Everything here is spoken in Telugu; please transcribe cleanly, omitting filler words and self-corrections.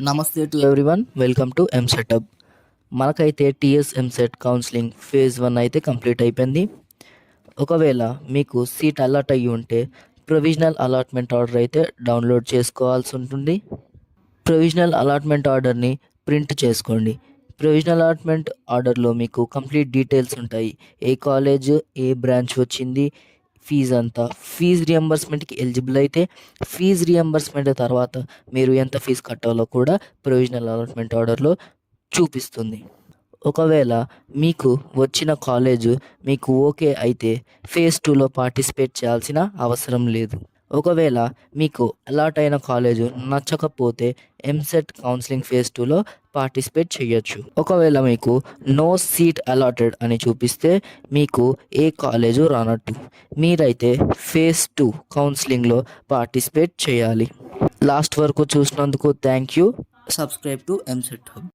నమస్తే to everyone, welcome to EAMCET hub. మనకైతే టీఎస్ ఎంసెట్ కౌన్సిలింగ్ ఫేజ్ 1 అయితే కంప్లీట్ అయిపోయింది. ఒకవేళ మీకు సీట్ అలాట్ అయ్యి ఉంటే ప్రొవిజనల్ అలాట్మెంట్ ఆర్డర్ అయితే డౌన్లోడ్ చేసుకోవాల్సి ఉంటుంది. ప్రొవిజనల్ అలాట్మెంట్ ఆర్డర్ని ప్రింట్ చేసుకోండి. ప్రొవిజనల్ అలాట్మెంట్ ఆర్డర్లో మీకు కంప్లీట్ డీటెయిల్స్ ఉంటాయి. ఏ కాలేజ్, ఏ బ్రాంచ్ వచ్చింది, ఫీజు అంతా. ఫీజు రియంబర్స్మెంట్కి ఎలిజిబుల్ అయితే ఫీజు రియంబర్స్మెంట్ తర్వాత మీరు ఎంత ఫీజు కట్టాలో కూడా ప్రొవిజనల్ అలాట్మెంట్ ఆర్డర్లో చూపిస్తుంది. ఒకవేళ మీకు వచ్చిన కాలేజు మీకు ఓకే అయితే ఫేజ్ 2లో పార్టిసిపేట్ చేయాల్సిన అవసరం లేదు. ఒకవేళ మీకు అలాట్ అయిన కాలేజు నచ్చకపోతే ఎంసెట్ కౌన్సిలింగ్ ఫేజ్ 2లో పార్టిసిపేట్ చేయొచ్చు. ఒకవేళ మీకు నో సీట్ అలాటెడ్ అని చూపిస్తే మీకు ఏ కాలేజు రానట్టు. మీరైతే ఫేజ్ 2 కౌన్సిలింగ్లో పార్టిసిపేట్ చేయాలి. లాస్ట్ వరకు చూసినందుకు thank you. Subscribe to EAMCET hub.